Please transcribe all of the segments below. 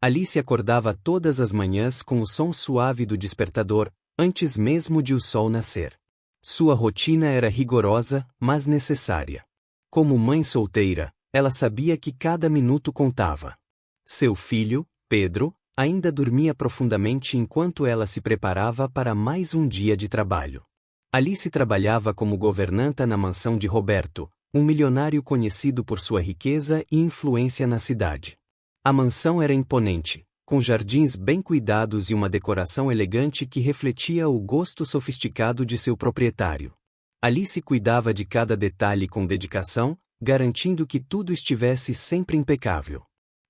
Alice acordava todas as manhãs com o som suave do despertador, antes mesmo de o sol nascer. Sua rotina era rigorosa, mas necessária. Como mãe solteira, ela sabia que cada minuto contava. Seu filho, Pedro, ainda dormia profundamente enquanto ela se preparava para mais um dia de trabalho. Alice trabalhava como governanta na mansão de Roberto, um milionário conhecido por sua riqueza e influência na cidade. A mansão era imponente, com jardins bem cuidados e uma decoração elegante que refletia o gosto sofisticado de seu proprietário. Alice cuidava de cada detalhe com dedicação, garantindo que tudo estivesse sempre impecável.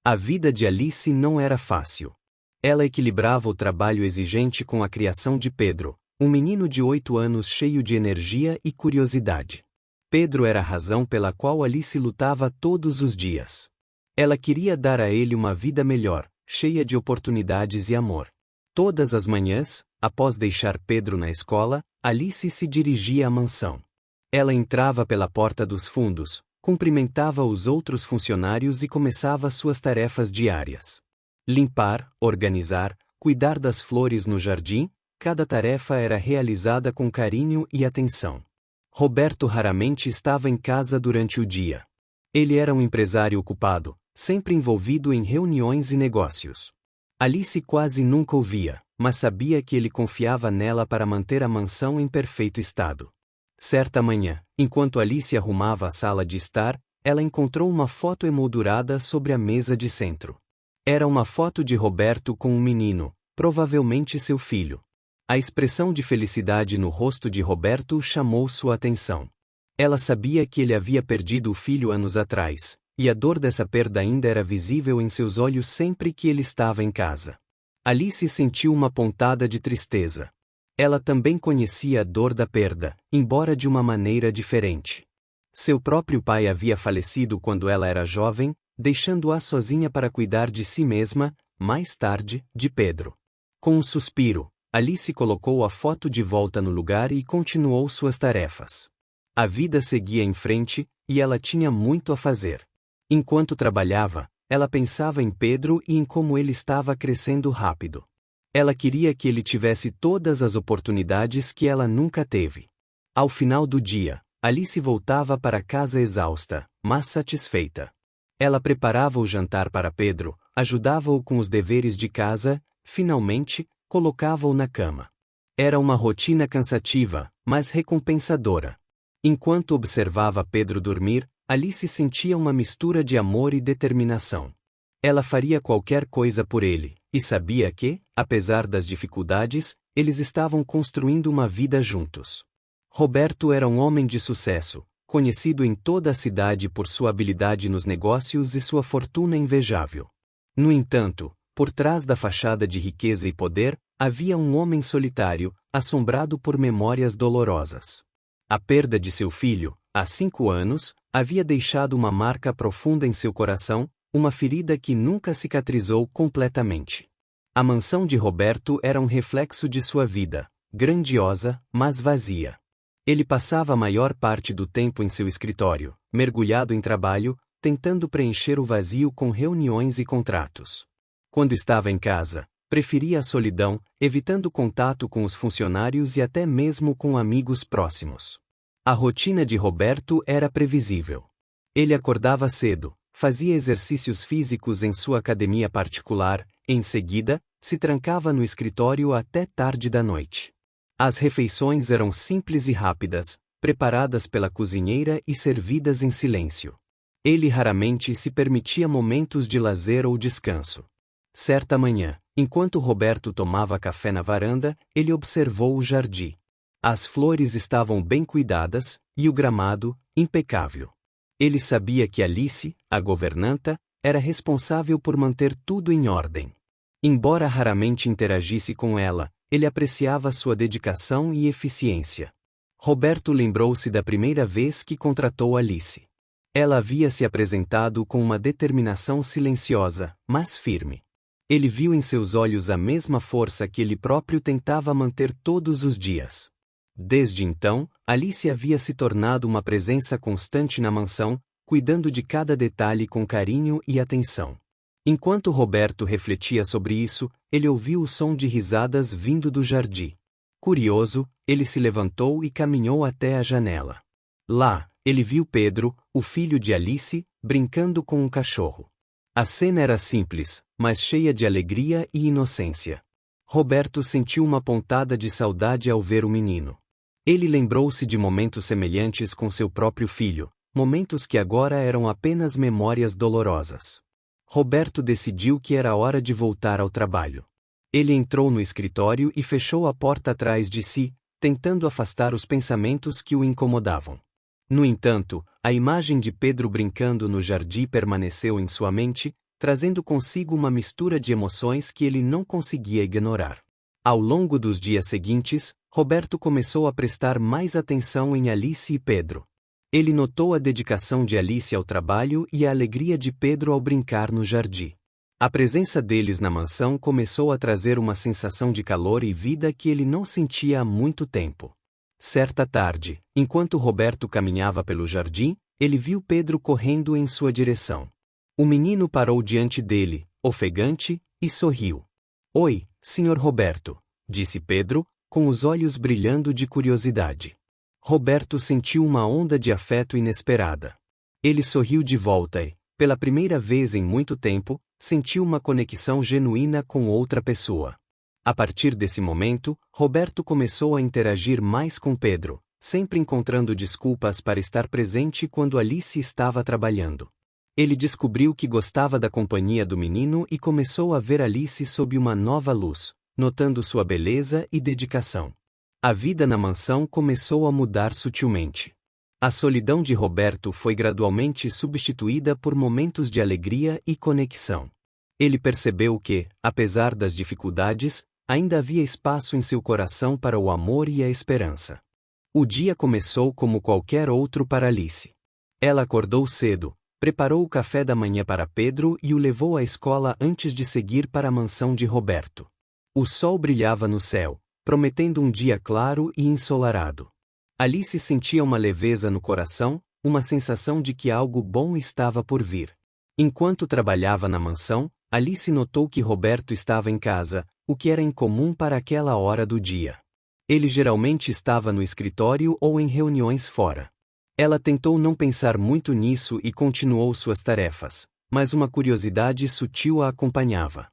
A vida de Alice não era fácil. Ela equilibrava o trabalho exigente com a criação de Pedro, um menino de 8 anos cheio de energia e curiosidade. Pedro era a razão pela qual Alice lutava todos os dias. Ela queria dar a ele uma vida melhor, cheia de oportunidades e amor. Todas as manhãs, após deixar Pedro na escola, Alice se dirigia à mansão. Ela entrava pela porta dos fundos, cumprimentava os outros funcionários e começava suas tarefas diárias. Limpar, organizar, cuidar das flores no jardim, cada tarefa era realizada com carinho e atenção. Roberto raramente estava em casa durante o dia. Ele era um empresário ocupado, sempre envolvido em reuniões e negócios. Alice quase nunca o via, mas sabia que ele confiava nela para manter a mansão em perfeito estado. Certa manhã, enquanto Alice arrumava a sala de estar, ela encontrou uma foto emoldurada sobre a mesa de centro. Era uma foto de Roberto com um menino, provavelmente seu filho. A expressão de felicidade no rosto de Roberto chamou sua atenção. Ela sabia que ele havia perdido o filho anos atrás, e a dor dessa perda ainda era visível em seus olhos sempre que ele estava em casa. Alice sentiu uma pontada de tristeza. Ela também conhecia a dor da perda, embora de uma maneira diferente. Seu próprio pai havia falecido quando ela era jovem, deixando-a sozinha para cuidar de si mesma, mais tarde, de Pedro. Com um suspiro, Alice colocou a foto de volta no lugar e continuou suas tarefas. A vida seguia em frente, e ela tinha muito a fazer. Enquanto trabalhava, ela pensava em Pedro e em como ele estava crescendo rápido. Ela queria que ele tivesse todas as oportunidades que ela nunca teve. Ao final do dia, Alice voltava para casa exausta, mas satisfeita. Ela preparava o jantar para Pedro, ajudava-o com os deveres de casa, finalmente, colocava-o na cama. Era uma rotina cansativa, mas recompensadora. Enquanto observava Pedro dormir, Alice sentia uma mistura de amor e determinação. Ela faria qualquer coisa por ele, e sabia que, apesar das dificuldades, eles estavam construindo uma vida juntos. Roberto era um homem de sucesso, conhecido em toda a cidade por sua habilidade nos negócios e sua fortuna invejável. No entanto, por trás da fachada de riqueza e poder, havia um homem solitário, assombrado por memórias dolorosas. A perda de seu filho, há 5 anos, havia deixado uma marca profunda em seu coração, uma ferida que nunca cicatrizou completamente. A mansão de Roberto era um reflexo de sua vida, grandiosa, mas vazia. Ele passava a maior parte do tempo em seu escritório, mergulhado em trabalho, tentando preencher o vazio com reuniões e contratos. Quando estava em casa, preferia a solidão, evitando contato com os funcionários e até mesmo com amigos próximos. A rotina de Roberto era previsível. Ele acordava cedo, fazia exercícios físicos em sua academia particular, em seguida, se trancava no escritório até tarde da noite. As refeições eram simples e rápidas, preparadas pela cozinheira e servidas em silêncio. Ele raramente se permitia momentos de lazer ou descanso. Certa manhã, enquanto Roberto tomava café na varanda, ele observou o jardim. As flores estavam bem cuidadas, e o gramado, impecável. Ele sabia que Alice, a governanta, era responsável por manter tudo em ordem. Embora raramente interagisse com ela, ele apreciava sua dedicação e eficiência. Roberto lembrou-se da primeira vez que contratou Alice. Ela havia se apresentado com uma determinação silenciosa, mas firme. Ele viu em seus olhos a mesma força que ele próprio tentava manter todos os dias. Desde então, Alice havia se tornado uma presença constante na mansão, cuidando de cada detalhe com carinho e atenção. Enquanto Roberto refletia sobre isso, ele ouviu o som de risadas vindo do jardim. Curioso, ele se levantou e caminhou até a janela. Lá, ele viu Pedro, o filho de Alice, brincando com um cachorro. A cena era simples, mas cheia de alegria e inocência. Roberto sentiu uma pontada de saudade ao ver o menino. Ele lembrou-se de momentos semelhantes com seu próprio filho, momentos que agora eram apenas memórias dolorosas. Roberto decidiu que era hora de voltar ao trabalho. Ele entrou no escritório e fechou a porta atrás de si, tentando afastar os pensamentos que o incomodavam. No entanto, a imagem de Pedro brincando no jardim permaneceu em sua mente, trazendo consigo uma mistura de emoções que ele não conseguia ignorar. Ao longo dos dias seguintes, Roberto começou a prestar mais atenção em Alice e Pedro. Ele notou a dedicação de Alice ao trabalho e a alegria de Pedro ao brincar no jardim. A presença deles na mansão começou a trazer uma sensação de calor e vida que ele não sentia há muito tempo. Certa tarde, enquanto Roberto caminhava pelo jardim, ele viu Pedro correndo em sua direção. O menino parou diante dele, ofegante, e sorriu. "Oi, Sr. Roberto", disse Pedro, com os olhos brilhando de curiosidade. Roberto sentiu uma onda de afeto inesperada. Ele sorriu de volta e, pela primeira vez em muito tempo, sentiu uma conexão genuína com outra pessoa. A partir desse momento, Roberto começou a interagir mais com Pedro, sempre encontrando desculpas para estar presente quando Alice estava trabalhando. Ele descobriu que gostava da companhia do menino e começou a ver Alice sob uma nova luz, notando sua beleza e dedicação. A vida na mansão começou a mudar sutilmente. A solidão de Roberto foi gradualmente substituída por momentos de alegria e conexão. Ele percebeu que, apesar das dificuldades, ainda havia espaço em seu coração para o amor e a esperança. O dia começou como qualquer outro para Alice. Ela acordou cedo, preparou o café da manhã para Pedro e o levou à escola antes de seguir para a mansão de Roberto. O sol brilhava no céu, prometendo um dia claro e ensolarado. Alice sentia uma leveza no coração, uma sensação de que algo bom estava por vir. Enquanto trabalhava na mansão, Alice notou que Roberto estava em casa, o que era incomum para aquela hora do dia. Ele geralmente estava no escritório ou em reuniões fora. Ela tentou não pensar muito nisso e continuou suas tarefas, mas uma curiosidade sutil a acompanhava.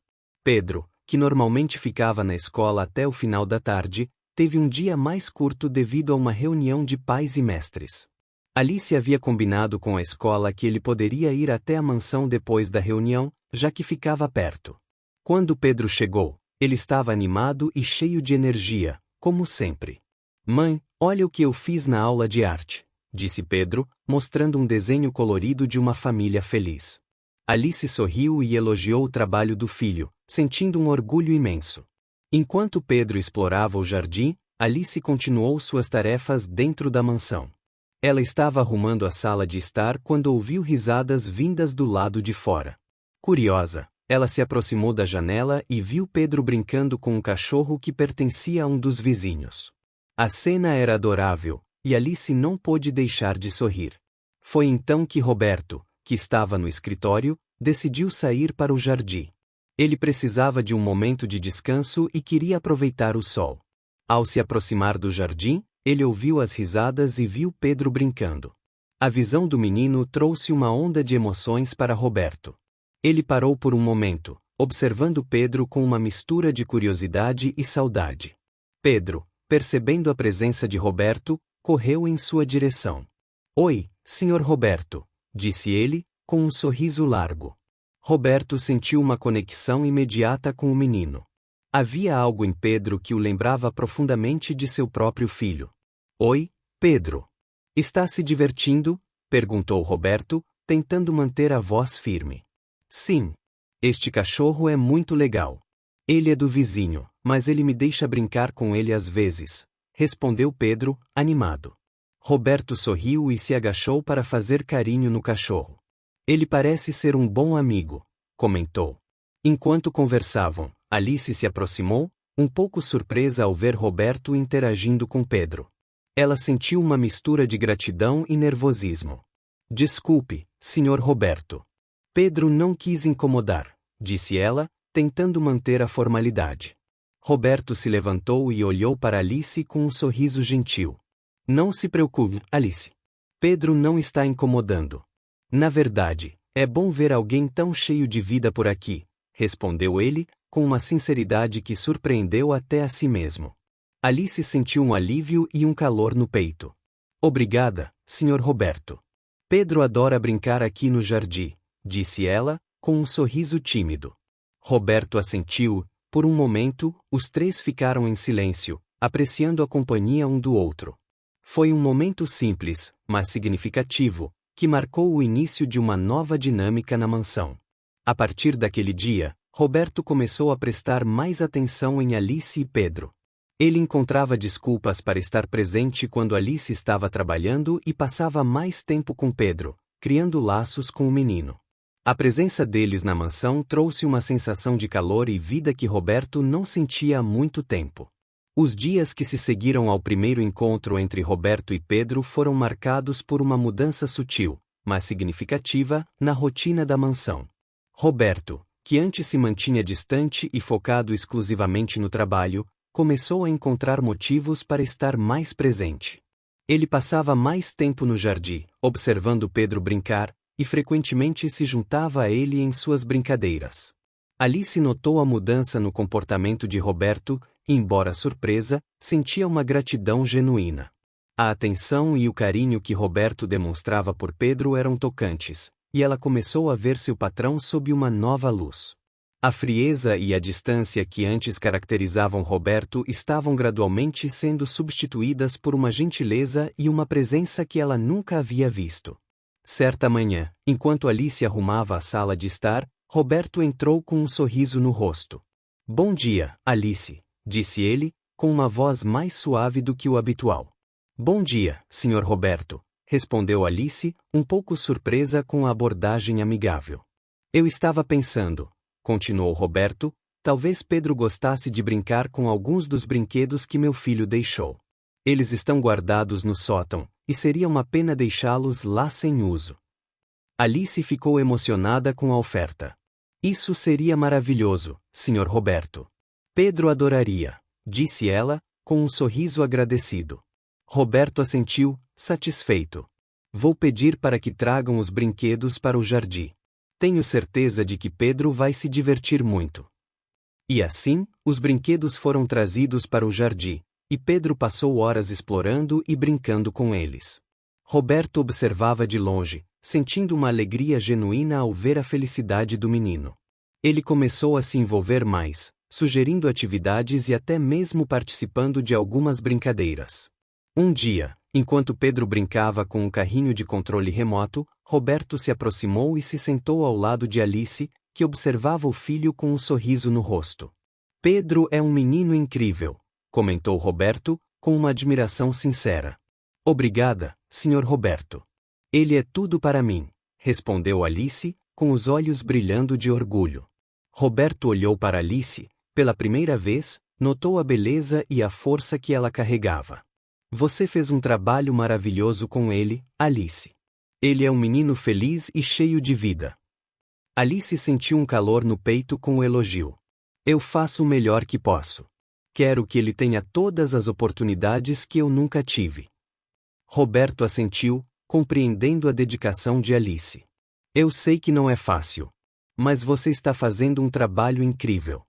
Pedro, que normalmente ficava na escola até o final da tarde, teve um dia mais curto devido a uma reunião de pais e mestres. Alice havia combinado com a escola que ele poderia ir até a mansão depois da reunião, já que ficava perto. Quando Pedro chegou, ele estava animado e cheio de energia, como sempre. "Mãe, olha o que eu fiz na aula de arte", disse Pedro, mostrando um desenho colorido de uma família feliz. Alice sorriu e elogiou o trabalho do filho, sentindo um orgulho imenso. Enquanto Pedro explorava o jardim, Alice continuou suas tarefas dentro da mansão. Ela estava arrumando a sala de estar quando ouviu risadas vindas do lado de fora. Curiosa, ela se aproximou da janela e viu Pedro brincando com um cachorro que pertencia a um dos vizinhos. A cena era adorável, e Alice não pôde deixar de sorrir. Foi então que Roberto, que estava no escritório, decidiu sair para o jardim. Ele precisava de um momento de descanso e queria aproveitar o sol. Ao se aproximar do jardim, ele ouviu as risadas e viu Pedro brincando. A visão do menino trouxe uma onda de emoções para Roberto. Ele parou por um momento, observando Pedro com uma mistura de curiosidade e saudade. Pedro, percebendo a presença de Roberto, correu em sua direção. "Oi, Sr. Roberto", disse ele, com um sorriso largo. Roberto sentiu uma conexão imediata com o menino. Havia algo em Pedro que o lembrava profundamente de seu próprio filho. "Oi, Pedro. Está se divertindo?", perguntou Roberto, tentando manter a voz firme. "Sim. Este cachorro é muito legal. Ele é do vizinho, mas ele me deixa brincar com ele às vezes", respondeu Pedro, animado. Roberto sorriu e se agachou para fazer carinho no cachorro. "Ele parece ser um bom amigo", comentou. Enquanto conversavam, Alice se aproximou, um pouco surpresa ao ver Roberto interagindo com Pedro. Ela sentiu uma mistura de gratidão e nervosismo. "Desculpe, Sr. Roberto." Pedro não quis incomodar, disse ela, tentando manter a formalidade. Roberto se levantou e olhou para Alice com um sorriso gentil. Não se preocupe, Alice. Pedro não está incomodando. Na verdade, é bom ver alguém tão cheio de vida por aqui, respondeu ele, com uma sinceridade que surpreendeu até a si mesmo. Alice sentiu um alívio e um calor no peito. Obrigada, Sr. Roberto. Pedro adora brincar aqui no jardim, disse ela, com um sorriso tímido. Roberto assentiu. Por um momento, os três ficaram em silêncio, apreciando a companhia um do outro. Foi um momento simples, mas significativo, que marcou o início de uma nova dinâmica na mansão. A partir daquele dia, Roberto começou a prestar mais atenção em Alice e Pedro. Ele encontrava desculpas para estar presente quando Alice estava trabalhando e passava mais tempo com Pedro, criando laços com o menino. A presença deles na mansão trouxe uma sensação de calor e vida que Roberto não sentia há muito tempo. Os dias que se seguiram ao primeiro encontro entre Roberto e Pedro foram marcados por uma mudança sutil, mas significativa, na rotina da mansão. Roberto, que antes se mantinha distante e focado exclusivamente no trabalho, começou a encontrar motivos para estar mais presente. Ele passava mais tempo no jardim, observando Pedro brincar, e frequentemente se juntava a ele em suas brincadeiras. Alice notou a mudança no comportamento de Roberto e, embora surpresa, sentia uma gratidão genuína. A atenção e o carinho que Roberto demonstrava por Pedro eram tocantes, e ela começou a ver seu patrão sob uma nova luz. A frieza e a distância que antes caracterizavam Roberto estavam gradualmente sendo substituídas por uma gentileza e uma presença que ela nunca havia visto. Certa manhã, enquanto Alice arrumava a sala de estar, Roberto entrou com um sorriso no rosto. Bom dia, Alice, disse ele, com uma voz mais suave do que o habitual. Bom dia, Sr. Roberto, respondeu Alice, um pouco surpresa com a abordagem amigável. Eu estava pensando, continuou Roberto, talvez Pedro gostasse de brincar com alguns dos brinquedos que meu filho deixou. Eles estão guardados no sótão, e seria uma pena deixá-los lá sem uso. Alice ficou emocionada com a oferta. Isso seria maravilhoso, Sr. Roberto. Pedro adoraria, disse ela, com um sorriso agradecido. Roberto assentiu, satisfeito. Vou pedir para que tragam os brinquedos para o jardim. Tenho certeza de que Pedro vai se divertir muito. E assim, os brinquedos foram trazidos para o jardim, e Pedro passou horas explorando e brincando com eles. Roberto observava de longe, sentindo uma alegria genuína ao ver a felicidade do menino. Ele começou a se envolver mais, sugerindo atividades e até mesmo participando de algumas brincadeiras. Um dia, enquanto Pedro brincava com um carrinho de controle remoto, Roberto se aproximou e se sentou ao lado de Alice, que observava o filho com um sorriso no rosto. Pedro é um menino incrível, comentou Roberto, com uma admiração sincera. Obrigada, Sr. Roberto. Ele é tudo para mim, respondeu Alice, com os olhos brilhando de orgulho. Roberto olhou para Alice, pela primeira vez, notou a beleza e a força que ela carregava. Você fez um trabalho maravilhoso com ele, Alice. Ele é um menino feliz e cheio de vida. Alice sentiu um calor no peito com o elogio. Eu faço o melhor que posso. Quero que ele tenha todas as oportunidades que eu nunca tive. Roberto assentiu, compreendendo a dedicação de Alice. Eu sei que não é fácil. Mas você está fazendo um trabalho incrível.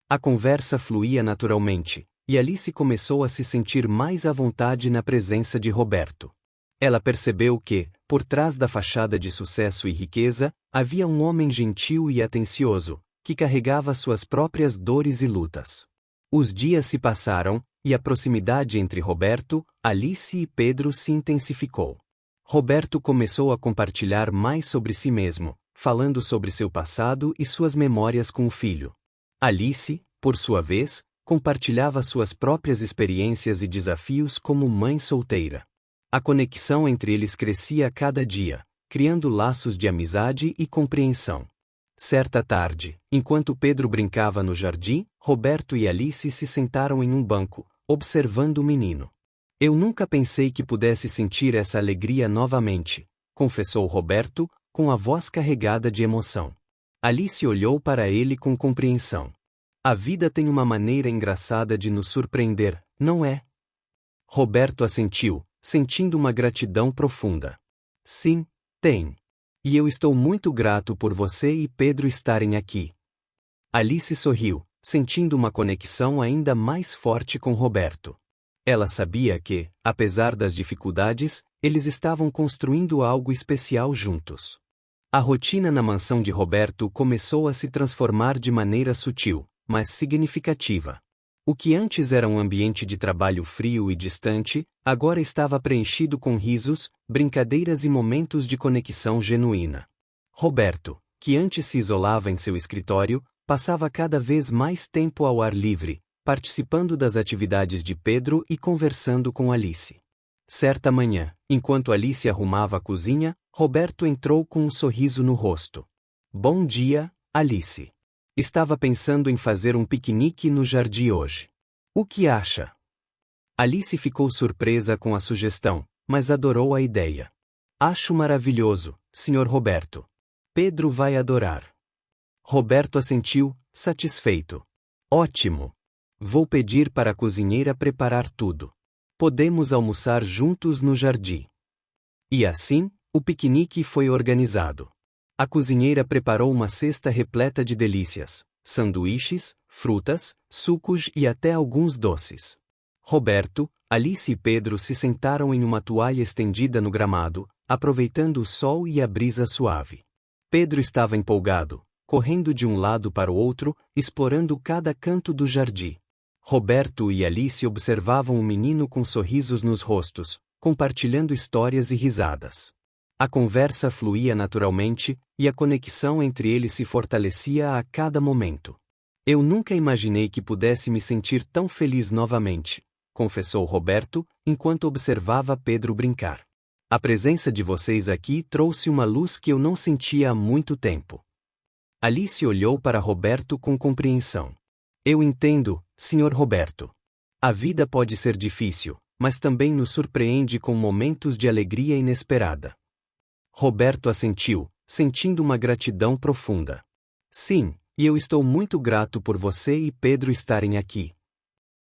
A conversa fluía naturalmente, e Alice começou a se sentir mais à vontade na presença de Roberto. Ela percebeu que, por trás da fachada de sucesso e riqueza, havia um homem gentil e atencioso, que carregava suas próprias dores e lutas. Os dias se passaram, e a proximidade entre Roberto, Alice e Pedro se intensificou. Roberto começou a compartilhar mais sobre si mesmo, falando sobre seu passado e suas memórias com o filho. Alice, por sua vez, compartilhava suas próprias experiências e desafios como mãe solteira. A conexão entre eles crescia a cada dia, criando laços de amizade e compreensão. Certa tarde, enquanto Pedro brincava no jardim, Roberto e Alice se sentaram em um banco, observando o menino. Eu nunca pensei que pudesse sentir essa alegria novamente, confessou Roberto, com a voz carregada de emoção. Alice olhou para ele com compreensão. A vida tem uma maneira engraçada de nos surpreender, não é? Roberto assentiu, sentindo uma gratidão profunda. Sim, tem. E eu estou muito grato por você e Pedro estarem aqui. Alice sorriu, sentindo uma conexão ainda mais forte com Roberto. Ela sabia que, apesar das dificuldades, eles estavam construindo algo especial juntos. A rotina na mansão de Roberto começou a se transformar de maneira sutil, mas significativa. O que antes era um ambiente de trabalho frio e distante, agora estava preenchido com risos, brincadeiras e momentos de conexão genuína. Roberto, que antes se isolava em seu escritório, passava cada vez mais tempo ao ar livre, participando das atividades de Pedro e conversando com Alice. Certa manhã, enquanto Alice arrumava a cozinha, Roberto entrou com um sorriso no rosto. Bom dia, Alice. Estava pensando em fazer um piquenique no jardim hoje. O que acha? Alice ficou surpresa com a sugestão, mas adorou a ideia. Acho maravilhoso, Sr. Roberto. Pedro vai adorar. Roberto assentiu, satisfeito. Ótimo. Vou pedir para a cozinheira preparar tudo. Podemos almoçar juntos no jardim. E assim, o piquenique foi organizado. A cozinheira preparou uma cesta repleta de delícias, sanduíches, frutas, sucos e até alguns doces. Roberto, Alice e Pedro se sentaram em uma toalha estendida no gramado, aproveitando o sol e a brisa suave. Pedro estava empolgado, correndo de um lado para o outro, explorando cada canto do jardim. Roberto e Alice observavam o menino com sorrisos nos rostos, compartilhando histórias e risadas. A conversa fluía naturalmente, e a conexão entre eles se fortalecia a cada momento. Eu nunca imaginei que pudesse me sentir tão feliz novamente, confessou Roberto, enquanto observava Pedro brincar. A presença de vocês aqui trouxe uma luz que eu não sentia há muito tempo. Alice olhou para Roberto com compreensão. Eu entendo, Sr. Roberto. A vida pode ser difícil, mas também nos surpreende com momentos de alegria inesperada. Roberto assentiu, sentindo uma gratidão profunda. Sim, e eu estou muito grato por você e Pedro estarem aqui.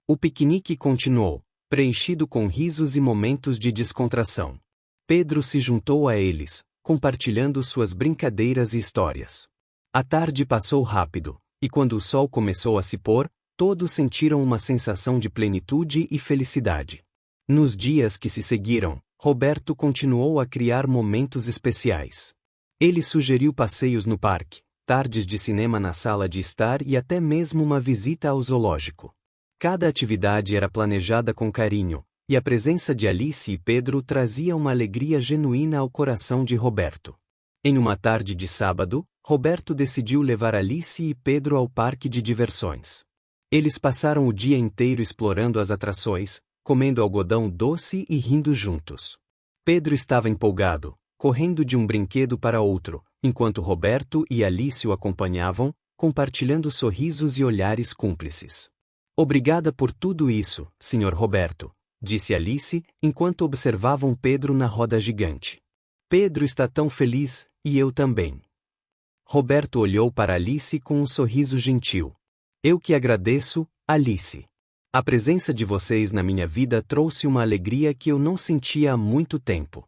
O piquenique continuou, preenchido com risos e momentos de descontração. Pedro se juntou a eles, compartilhando suas brincadeiras e histórias. A tarde passou rápido, e quando o sol começou a se pôr, todos sentiram uma sensação de plenitude e felicidade. Nos dias que se seguiram, Roberto continuou a criar momentos especiais. Ele sugeriu passeios no parque, tardes de cinema na sala de estar e até mesmo uma visita ao zoológico. Cada atividade era planejada com carinho, e a presença de Alice e Pedro trazia uma alegria genuína ao coração de Roberto. Em uma tarde de sábado, Roberto decidiu levar Alice e Pedro ao parque de diversões. Eles passaram o dia inteiro explorando as atrações, comendo algodão doce e rindo juntos. Pedro estava empolgado, correndo de um brinquedo para outro, enquanto Roberto e Alice o acompanhavam, compartilhando sorrisos e olhares cúmplices. Obrigada por tudo isso, Sr. Roberto, disse Alice, enquanto observavam Pedro na roda gigante. Pedro está tão feliz, e eu também. Roberto olhou para Alice com um sorriso gentil. Eu que agradeço, Alice. A presença de vocês na minha vida trouxe uma alegria que eu não sentia há muito tempo.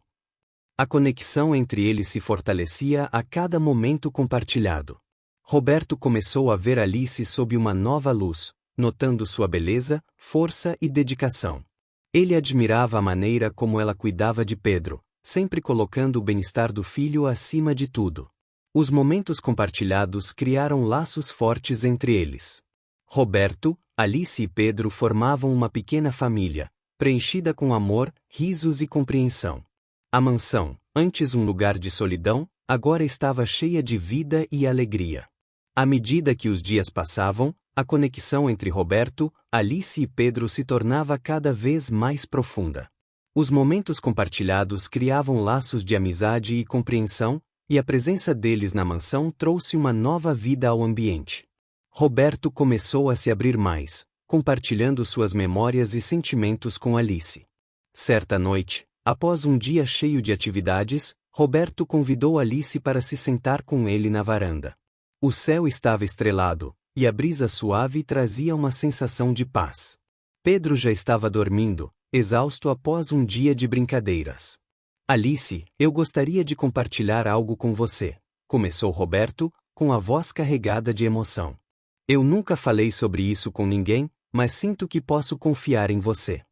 A conexão entre eles se fortalecia a cada momento compartilhado. Roberto começou a ver Alice sob uma nova luz, notando sua beleza, força e dedicação. Ele admirava a maneira como ela cuidava de Pedro, sempre colocando o bem-estar do filho acima de tudo. Os momentos compartilhados criaram laços fortes entre eles. Roberto, Alice e Pedro formavam uma pequena família, preenchida com amor, risos e compreensão. A mansão, antes um lugar de solidão, agora estava cheia de vida e alegria. À medida que os dias passavam, a conexão entre Roberto, Alice e Pedro se tornava cada vez mais profunda. Os momentos compartilhados criavam laços de amizade e compreensão, e a presença deles na mansão trouxe uma nova vida ao ambiente. Roberto começou a se abrir mais, compartilhando suas memórias e sentimentos com Alice. Certa noite, após um dia cheio de atividades, Roberto convidou Alice para se sentar com ele na varanda. O céu estava estrelado, e a brisa suave trazia uma sensação de paz. Pedro já estava dormindo, exausto após um dia de brincadeiras. Alice, eu gostaria de compartilhar algo com você, começou Roberto, com a voz carregada de emoção. Eu nunca falei sobre isso com ninguém, mas sinto que posso confiar em você.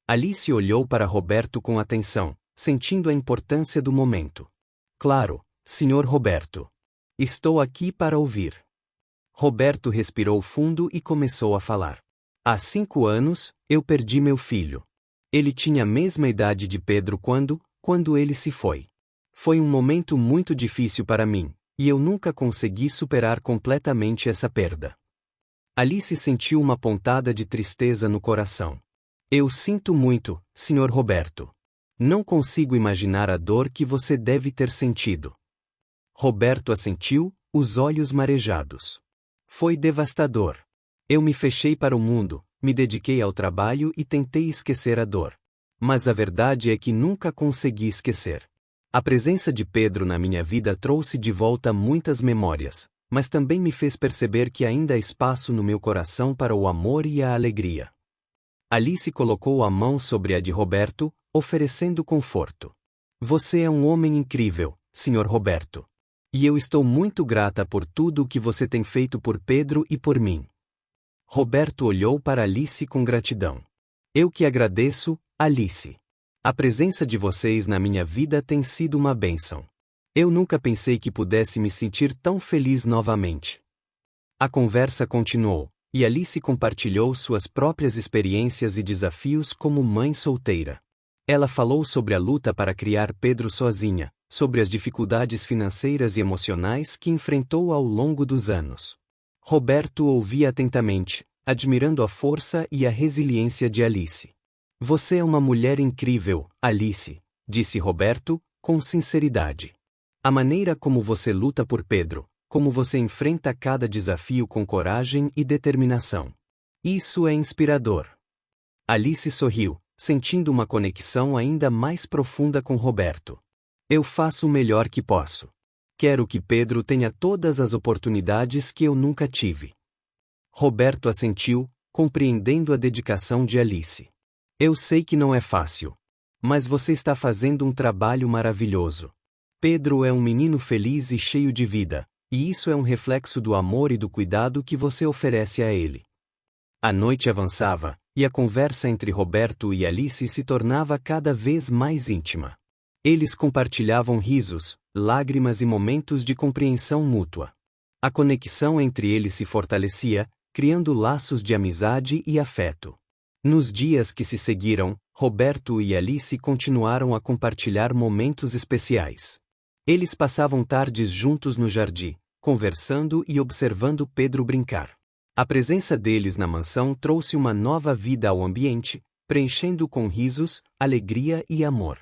Alice olhou para Roberto com atenção, sentindo a importância do momento. Claro, Sr. Roberto. Estou aqui para ouvir. Roberto respirou fundo e começou a falar. Há 5 anos, eu perdi meu filho. Ele tinha a mesma idade de Pedro quando ele se foi. Foi um momento muito difícil para mim, e eu nunca consegui superar completamente essa perda. Alice sentiu uma pontada de tristeza no coração. Eu sinto muito, Sr. Roberto. Não consigo imaginar a dor que você deve ter sentido. Roberto assentiu, os olhos marejados. Foi devastador. Eu me fechei para o mundo, me dediquei ao trabalho e tentei esquecer a dor. Mas a verdade é que nunca consegui esquecer. A presença de Pedro na minha vida trouxe de volta muitas memórias, mas também me fez perceber que ainda há espaço no meu coração para o amor e a alegria. Alice colocou a mão sobre a de Roberto, oferecendo conforto. Você é um homem incrível, Sr. Roberto. E eu estou muito grata por tudo o que você tem feito por Pedro e por mim. Roberto olhou para Alice com gratidão. Eu que agradeço, Alice. A presença de vocês na minha vida tem sido uma bênção. Eu nunca pensei que pudesse me sentir tão feliz novamente. A conversa continuou, e Alice compartilhou suas próprias experiências e desafios como mãe solteira. Ela falou sobre a luta para criar Pedro sozinha, sobre as dificuldades financeiras e emocionais que enfrentou ao longo dos anos. Roberto ouvia atentamente, admirando a força e a resiliência de Alice. Você é uma mulher incrível, Alice, disse Roberto, com sinceridade. A maneira como você luta por Pedro, como você enfrenta cada desafio com coragem e determinação. Isso é inspirador. Alice sorriu, sentindo uma conexão ainda mais profunda com Roberto. Eu faço o melhor que posso. Quero que Pedro tenha todas as oportunidades que eu nunca tive. Roberto assentiu, compreendendo a dedicação de Alice. Eu sei que não é fácil. Mas você está fazendo um trabalho maravilhoso. Pedro é um menino feliz e cheio de vida, e isso é um reflexo do amor e do cuidado que você oferece a ele. A noite avançava, e a conversa entre Roberto e Alice se tornava cada vez mais íntima. Eles compartilhavam risos, lágrimas e momentos de compreensão mútua. A conexão entre eles se fortalecia, criando laços de amizade e afeto. Nos dias que se seguiram, Roberto e Alice continuaram a compartilhar momentos especiais. Eles passavam tardes juntos no jardim, conversando e observando Pedro brincar. A presença deles na mansão trouxe uma nova vida ao ambiente, preenchendo-o com risos, alegria e amor.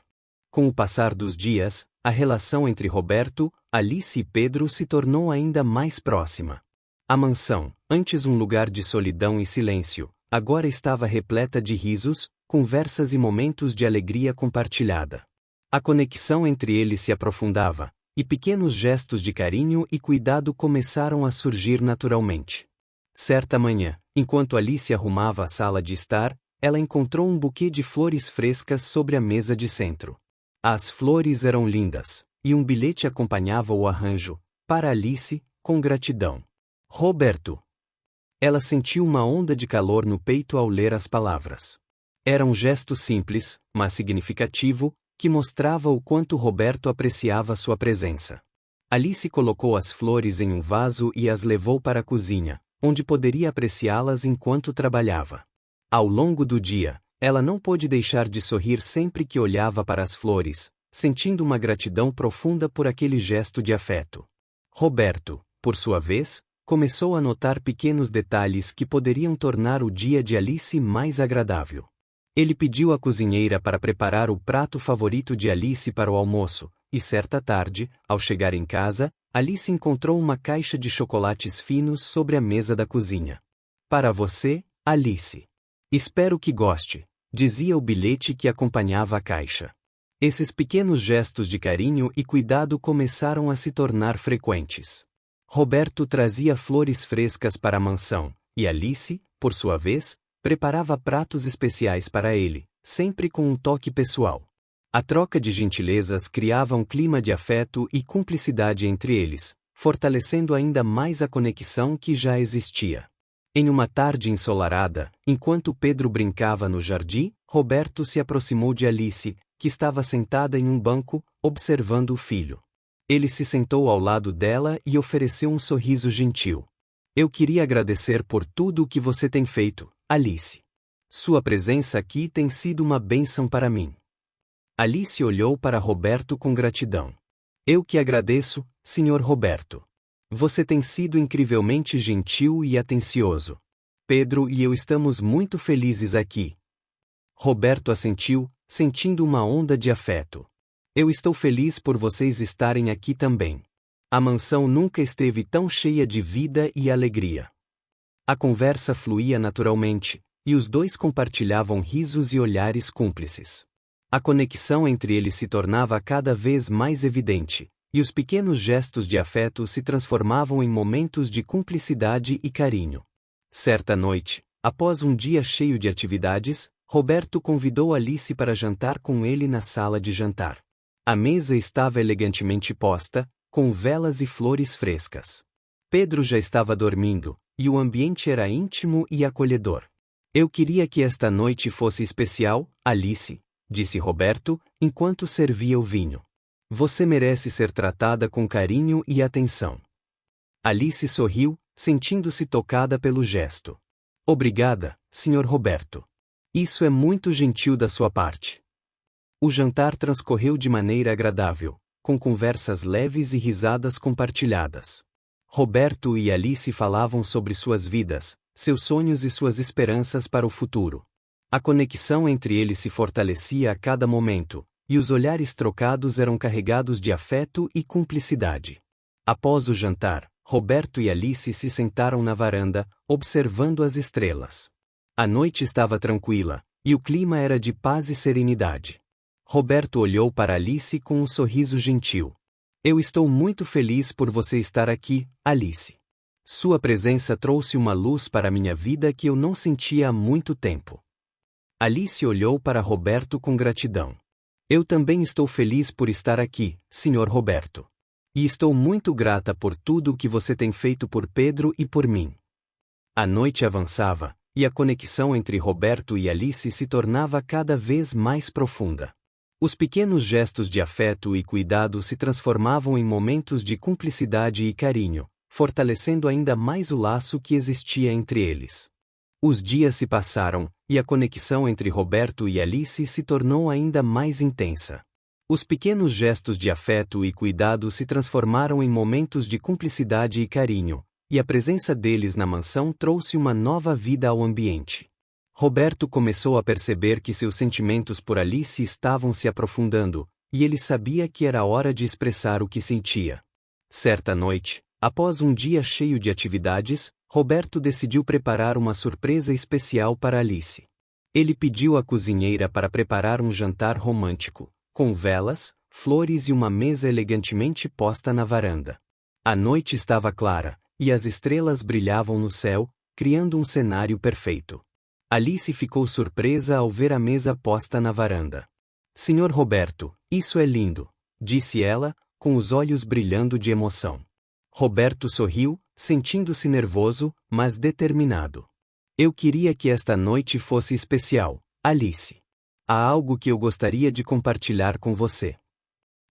Com o passar dos dias, a relação entre Roberto, Alice e Pedro se tornou ainda mais próxima. A mansão, antes um lugar de solidão e silêncio, agora estava repleta de risos, conversas e momentos de alegria compartilhada. A conexão entre eles se aprofundava, e pequenos gestos de carinho e cuidado começaram a surgir naturalmente. Certa manhã, enquanto Alice arrumava a sala de estar, ela encontrou um buquê de flores frescas sobre a mesa de centro. As flores eram lindas, e um bilhete acompanhava o arranjo, para Alice, com gratidão. Roberto. Ela sentiu uma onda de calor no peito ao ler as palavras. Era um gesto simples, mas significativo, que mostrava o quanto Roberto apreciava sua presença. Alice colocou as flores em um vaso e as levou para a cozinha, onde poderia apreciá-las enquanto trabalhava. Ao longo do dia, ela não pôde deixar de sorrir sempre que olhava para as flores, sentindo uma gratidão profunda por aquele gesto de afeto. Roberto, por sua vez, começou a notar pequenos detalhes que poderiam tornar o dia de Alice mais agradável. Ele pediu à cozinheira para preparar o prato favorito de Alice para o almoço, e certa tarde, ao chegar em casa, Alice encontrou uma caixa de chocolates finos sobre a mesa da cozinha. Para você, Alice. Espero que goste, dizia o bilhete que acompanhava a caixa. Esses pequenos gestos de carinho e cuidado começaram a se tornar frequentes. Roberto trazia flores frescas para a mansão, e Alice, por sua vez, preparava pratos especiais para ele, sempre com um toque pessoal. A troca de gentilezas criava um clima de afeto e cumplicidade entre eles, fortalecendo ainda mais a conexão que já existia. Em uma tarde ensolarada, enquanto Pedro brincava no jardim, Roberto se aproximou de Alice, que estava sentada em um banco, observando o filho. Ele se sentou ao lado dela e ofereceu um sorriso gentil. Eu queria agradecer por tudo o que você tem feito, Alice. Sua presença aqui tem sido uma bênção para mim. Alice olhou para Roberto com gratidão. Eu que agradeço, Sr. Roberto. Você tem sido incrivelmente gentil e atencioso. Pedro e eu estamos muito felizes aqui. Roberto assentiu, sentindo uma onda de afeto. Eu estou feliz por vocês estarem aqui também. A mansão nunca esteve tão cheia de vida e alegria. A conversa fluía naturalmente, e os dois compartilhavam risos e olhares cúmplices. A conexão entre eles se tornava cada vez mais evidente, e os pequenos gestos de afeto se transformavam em momentos de cumplicidade e carinho. Certa noite, após um dia cheio de atividades, Roberto convidou Alice para jantar com ele na sala de jantar. A mesa estava elegantemente posta, com velas e flores frescas. Pedro já estava dormindo, e o ambiente era íntimo e acolhedor. Eu queria que esta noite fosse especial, Alice, disse Roberto, enquanto servia o vinho. Você merece ser tratada com carinho e atenção. Alice sorriu, sentindo-se tocada pelo gesto. Obrigada, Sr. Roberto. Isso é muito gentil da sua parte. O jantar transcorreu de maneira agradável, com conversas leves e risadas compartilhadas. Roberto e Alice falavam sobre suas vidas, seus sonhos e suas esperanças para o futuro. A conexão entre eles se fortalecia a cada momento, e os olhares trocados eram carregados de afeto e cumplicidade. Após o jantar, Roberto e Alice se sentaram na varanda, observando as estrelas. A noite estava tranquila, e o clima era de paz e serenidade. Roberto olhou para Alice com um sorriso gentil. Eu estou muito feliz por você estar aqui, Alice. Sua presença trouxe uma luz para minha vida que eu não sentia há muito tempo. Alice olhou para Roberto com gratidão. Eu também estou feliz por estar aqui, Sr. Roberto. E estou muito grata por tudo o que você tem feito por Pedro e por mim. A noite avançava, e a conexão entre Roberto e Alice se tornava cada vez mais profunda. Os pequenos gestos de afeto e cuidado se transformavam em momentos de cumplicidade e carinho, fortalecendo ainda mais o laço que existia entre eles. Os dias se passaram, e a conexão entre Roberto e Alice se tornou ainda mais intensa. Os pequenos gestos de afeto e cuidado se transformaram em momentos de cumplicidade e carinho, e a presença deles na mansão trouxe uma nova vida ao ambiente. Roberto começou a perceber que seus sentimentos por Alice estavam se aprofundando, e ele sabia que era hora de expressar o que sentia. Certa noite, após um dia cheio de atividades, Roberto decidiu preparar uma surpresa especial para Alice. Ele pediu à cozinheira para preparar um jantar romântico, com velas, flores e uma mesa elegantemente posta na varanda. A noite estava clara, e as estrelas brilhavam no céu, criando um cenário perfeito. Alice ficou surpresa ao ver a mesa posta na varanda. Sr. Roberto, isso é lindo, disse ela, com os olhos brilhando de emoção. Roberto sorriu, sentindo-se nervoso, mas determinado. Eu queria que esta noite fosse especial, Alice. Há algo que eu gostaria de compartilhar com você.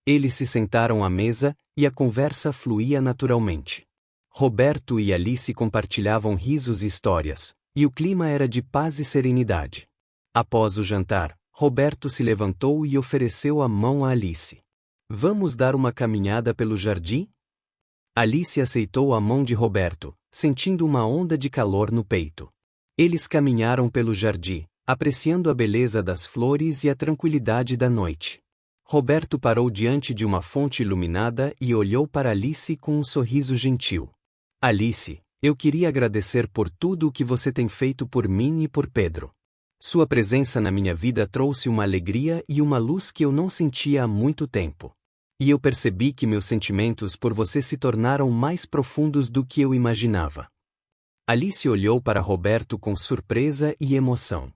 Eles se sentaram à mesa, e a conversa fluía naturalmente. Roberto e Alice compartilhavam risos e histórias, e o clima era de paz e serenidade. Após o jantar, Roberto se levantou e ofereceu a mão a Alice. Vamos dar uma caminhada pelo jardim? Alice aceitou a mão de Roberto, sentindo uma onda de calor no peito. Eles caminharam pelo jardim, apreciando a beleza das flores e a tranquilidade da noite. Roberto parou diante de uma fonte iluminada e olhou para Alice com um sorriso gentil. Alice, eu queria agradecer por tudo o que você tem feito por mim e por Pedro. Sua presença na minha vida trouxe uma alegria e uma luz que eu não sentia há muito tempo. E eu percebi que meus sentimentos por você se tornaram mais profundos do que eu imaginava. Alice olhou para Roberto com surpresa e emoção.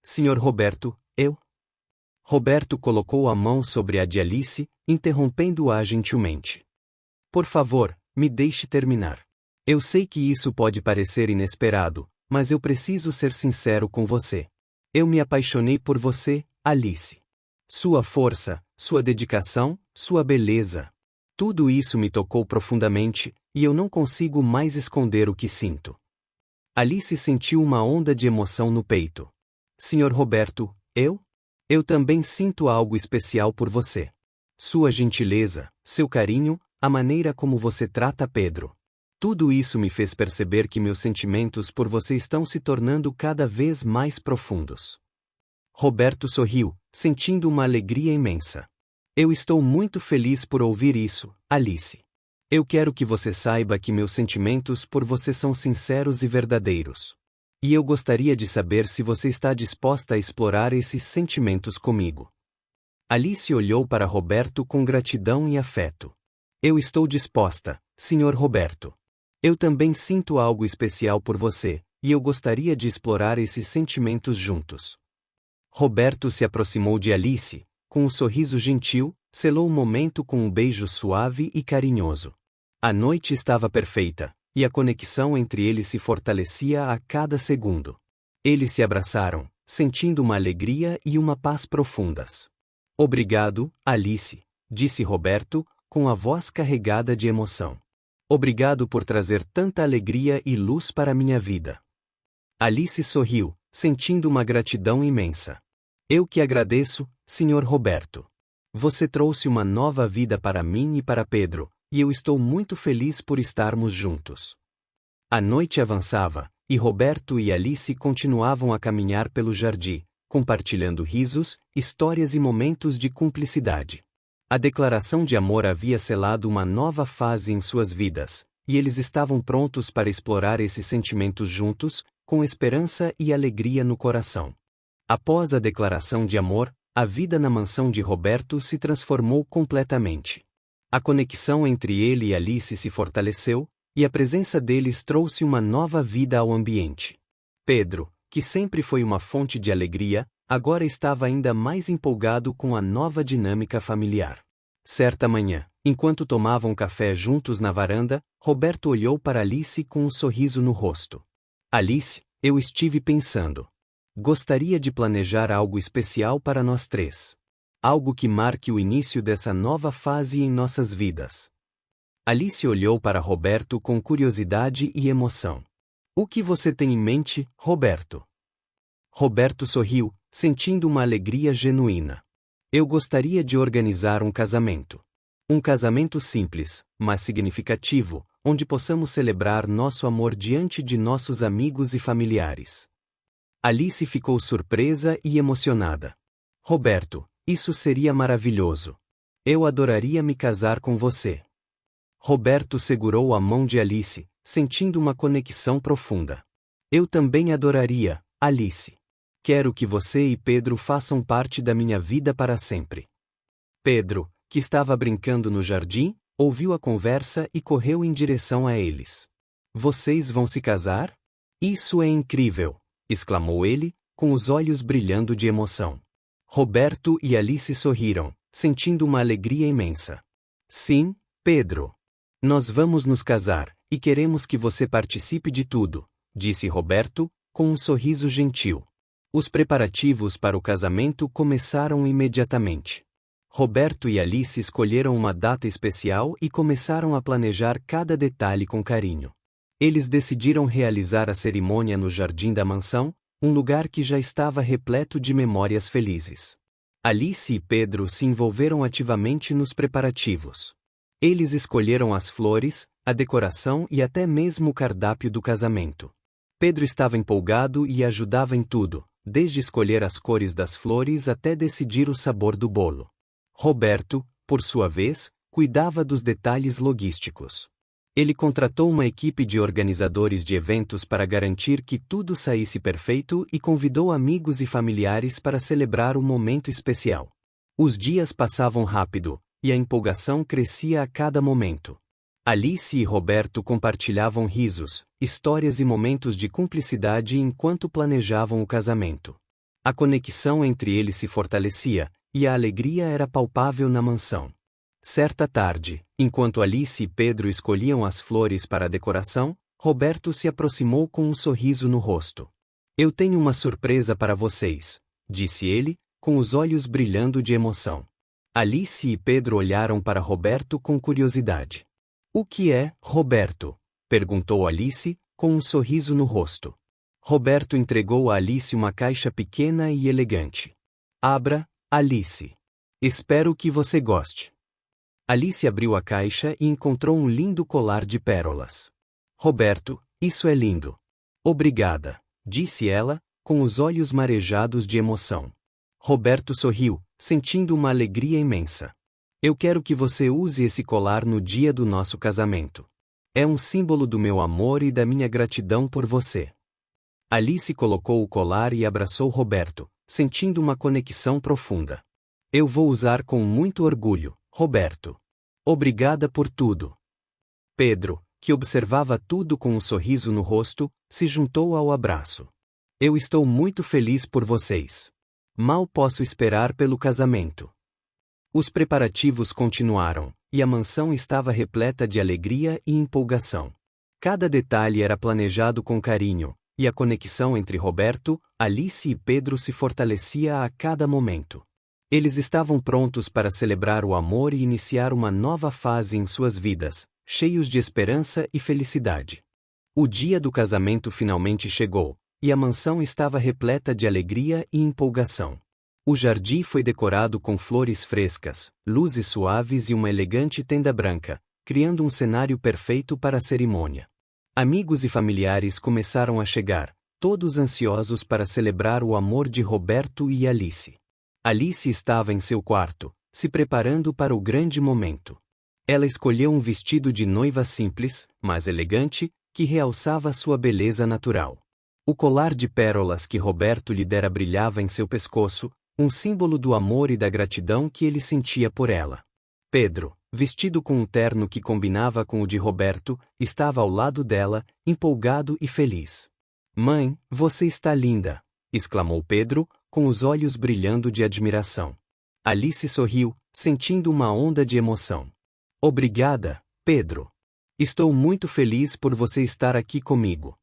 Senhor Roberto, eu? Roberto colocou a mão sobre a de Alice, interrompendo-a gentilmente. Por favor, me deixe terminar. Eu sei que isso pode parecer inesperado, mas eu preciso ser sincero com você. Eu me apaixonei por você, Alice. Sua força, sua dedicação, sua beleza. Tudo isso me tocou profundamente, e eu não consigo mais esconder o que sinto. Alice sentiu uma onda de emoção no peito. Senhor Roberto, eu? Eu também sinto algo especial por você. Sua gentileza, seu carinho, a maneira como você trata Pedro. Tudo isso me fez perceber que meus sentimentos por você estão se tornando cada vez mais profundos. Roberto sorriu, sentindo uma alegria imensa. Eu estou muito feliz por ouvir isso, Alice. Eu quero que você saiba que meus sentimentos por você são sinceros e verdadeiros. E eu gostaria de saber se você está disposta a explorar esses sentimentos comigo. Alice olhou para Roberto com gratidão e afeto. Eu estou disposta, Sr. Roberto. Eu também sinto algo especial por você, e eu gostaria de explorar esses sentimentos juntos. Roberto se aproximou de Alice, com um sorriso gentil, selou o momento com um beijo suave e carinhoso. A noite estava perfeita, e a conexão entre eles se fortalecia a cada segundo. Eles se abraçaram, sentindo uma alegria e uma paz profundas. Obrigado, Alice, disse Roberto, com a voz carregada de emoção. Obrigado por trazer tanta alegria e luz para minha vida. Alice sorriu, sentindo uma gratidão imensa. Eu que agradeço, Sr. Roberto. Você trouxe uma nova vida para mim e para Pedro, e eu estou muito feliz por estarmos juntos. A noite avançava, e Roberto e Alice continuavam a caminhar pelo jardim, compartilhando risos, histórias e momentos de cumplicidade. A declaração de amor havia selado uma nova fase em suas vidas, e eles estavam prontos para explorar esses sentimentos juntos, com esperança e alegria no coração. Após a declaração de amor, a vida na mansão de Roberto se transformou completamente. A conexão entre ele e Alice se fortaleceu, e a presença deles trouxe uma nova vida ao ambiente. Pedro, que sempre foi uma fonte de alegria, agora estava ainda mais empolgado com a nova dinâmica familiar. Certa manhã, enquanto tomavam café juntos na varanda, Roberto olhou para Alice com um sorriso no rosto. Alice, eu estive pensando. Gostaria de planejar algo especial para nós três. Algo que marque o início dessa nova fase em nossas vidas. Alice olhou para Roberto com curiosidade e emoção. O que você tem em mente, Roberto? Roberto sorriu, sentindo uma alegria genuína. Eu gostaria de organizar um casamento. Um casamento simples, mas significativo, onde possamos celebrar nosso amor diante de nossos amigos e familiares. Alice ficou surpresa e emocionada. Roberto, isso seria maravilhoso. Eu adoraria me casar com você. Roberto segurou a mão de Alice, sentindo uma conexão profunda. Eu também adoraria, Alice. Quero que você e Pedro façam parte da minha vida para sempre. Pedro, que estava brincando no jardim, ouviu a conversa e correu em direção a eles. Vocês vão se casar? Isso é incrível! Exclamou ele, com os olhos brilhando de emoção. Roberto e Alice sorriram, sentindo uma alegria imensa. Sim, Pedro. Nós vamos nos casar, e queremos que você participe de tudo, disse Roberto, com um sorriso gentil. Os preparativos para o casamento começaram imediatamente. Roberto e Alice escolheram uma data especial e começaram a planejar cada detalhe com carinho. Eles decidiram realizar a cerimônia no jardim da mansão, um lugar que já estava repleto de memórias felizes. Alice e Pedro se envolveram ativamente nos preparativos. Eles escolheram as flores, a decoração e até mesmo o cardápio do casamento. Pedro estava empolgado e ajudava em tudo, desde escolher as cores das flores até decidir o sabor do bolo. Roberto, por sua vez, cuidava dos detalhes logísticos. Ele contratou uma equipe de organizadores de eventos para garantir que tudo saísse perfeito e convidou amigos e familiares para celebrar um momento especial. Os dias passavam rápido, e a empolgação crescia a cada momento. Alice e Roberto compartilhavam risos, histórias e momentos de cumplicidade enquanto planejavam o casamento. A conexão entre eles se fortalecia, e a alegria era palpável na mansão. Certa tarde, enquanto Alice e Pedro escolhiam as flores para a decoração, Roberto se aproximou com um sorriso no rosto. "Eu tenho uma surpresa para vocês", disse ele, com os olhos brilhando de emoção. Alice e Pedro olharam para Roberto com curiosidade. "O que é, Roberto?", perguntou Alice, com um sorriso no rosto. Roberto entregou a Alice uma caixa pequena e elegante. "Abra, Alice. Espero que você goste." Alice abriu a caixa e encontrou um lindo colar de pérolas. "Roberto, isso é lindo." "Obrigada", disse ela, com os olhos marejados de emoção. Roberto sorriu, sentindo uma alegria imensa. "Eu quero que você use esse colar no dia do nosso casamento. É um símbolo do meu amor e da minha gratidão por você." Alice colocou o colar e abraçou Roberto, sentindo uma conexão profunda. "Eu vou usar com muito orgulho, Roberto. Obrigada por tudo." Pedro, que observava tudo com um sorriso no rosto, se juntou ao abraço. "Eu estou muito feliz por vocês. Mal posso esperar pelo casamento." Os preparativos continuaram, e a mansão estava repleta de alegria e empolgação. Cada detalhe era planejado com carinho, e a conexão entre Roberto, Alice e Pedro se fortalecia a cada momento. Eles estavam prontos para celebrar o amor e iniciar uma nova fase em suas vidas, cheios de esperança e felicidade. O dia do casamento finalmente chegou, e a mansão estava repleta de alegria e empolgação. O jardim foi decorado com flores frescas, luzes suaves e uma elegante tenda branca, criando um cenário perfeito para a cerimônia. Amigos e familiares começaram a chegar, todos ansiosos para celebrar o amor de Roberto e Alice. Alice estava em seu quarto, se preparando para o grande momento. Ela escolheu um vestido de noiva simples, mas elegante, que realçava sua beleza natural. O colar de pérolas que Roberto lhe dera brilhava em seu pescoço, um símbolo do amor e da gratidão que ele sentia por ela. Pedro, vestido com um terno que combinava com o de Roberto, estava ao lado dela, empolgado e feliz. "Mãe, você está linda!", exclamou Pedro, com os olhos brilhando de admiração. Alice sorriu, sentindo uma onda de emoção. "Obrigada, Pedro. Estou muito feliz por você estar aqui comigo."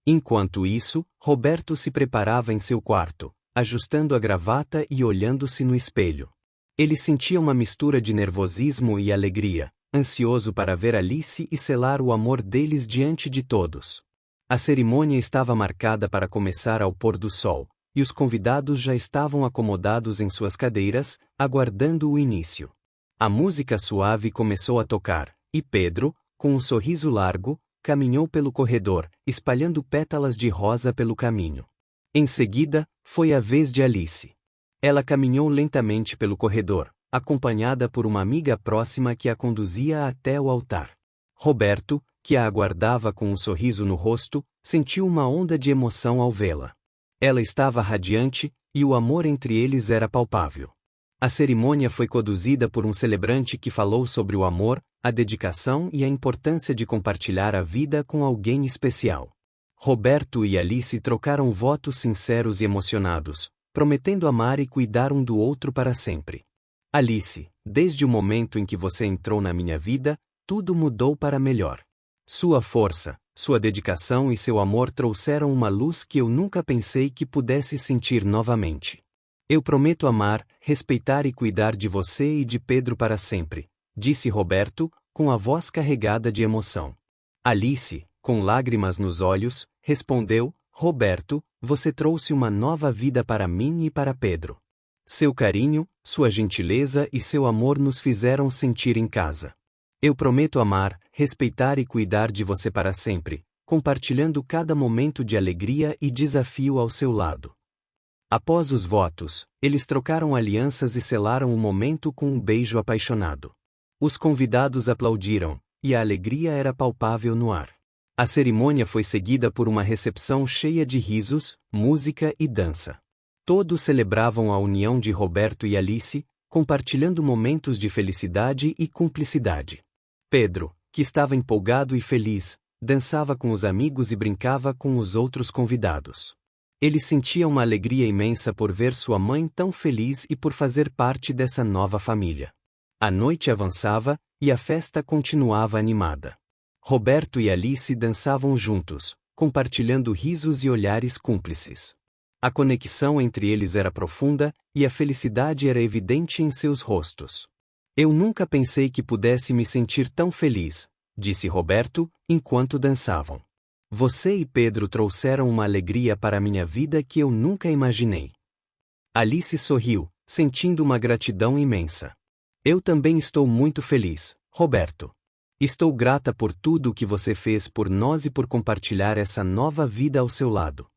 Enquanto isso, Roberto se preparava em seu quarto, ajustando a gravata e olhando-se no espelho. Ele sentia uma mistura de nervosismo e alegria, ansioso para ver Alice e selar o amor deles diante de todos. A cerimônia estava marcada para começar ao pôr do sol, e os convidados já estavam acomodados em suas cadeiras, aguardando o início. A música suave começou a tocar, e Pedro, com um sorriso largo, caminhou pelo corredor, espalhando pétalas de rosa pelo caminho. Em seguida, foi a vez de Alice. Ela caminhou lentamente pelo corredor, acompanhada por uma amiga próxima que a conduzia até o altar. Roberto, que a aguardava com um sorriso no rosto, sentiu uma onda de emoção ao vê-la. Ela estava radiante, e o amor entre eles era palpável. A cerimônia foi conduzida por um celebrante que falou sobre o amor, a dedicação e a importância de compartilhar a vida com alguém especial. Roberto e Alice trocaram votos sinceros e emocionados, prometendo amar e cuidar um do outro para sempre. "Alice, desde o momento em que você entrou na minha vida, tudo mudou para melhor. Sua força, sua dedicação e seu amor trouxeram uma luz que eu nunca pensei que pudesse sentir novamente. Eu prometo amar, respeitar e cuidar de você e de Pedro para sempre", disse Roberto, com a voz carregada de emoção. Alice, com lágrimas nos olhos, respondeu: "Roberto, você trouxe uma nova vida para mim e para Pedro. Seu carinho, sua gentileza e seu amor nos fizeram sentir em casa. Eu prometo amar, respeitar e cuidar de você para sempre, compartilhando cada momento de alegria e desafio ao seu lado." Após os votos, eles trocaram alianças e selaram o momento com um beijo apaixonado. Os convidados aplaudiram, e a alegria era palpável no ar. A cerimônia foi seguida por uma recepção cheia de risos, música e dança. Todos celebravam a união de Roberto e Alice, compartilhando momentos de felicidade e cumplicidade. Pedro, que estava empolgado e feliz, dançava com os amigos e brincava com os outros convidados. Ele sentia uma alegria imensa por ver sua mãe tão feliz e por fazer parte dessa nova família. A noite avançava, e a festa continuava animada. Roberto e Alice dançavam juntos, compartilhando risos e olhares cúmplices. A conexão entre eles era profunda, e a felicidade era evidente em seus rostos. Eu nunca pensei que pudesse me sentir tão feliz, disse Roberto, enquanto dançavam. Você e Pedro trouxeram uma alegria para a minha vida que eu nunca imaginei. Alice sorriu, sentindo uma gratidão imensa. Eu também estou muito feliz, Roberto. Estou grata por tudo o que você fez por nós e por compartilhar essa nova vida ao seu lado.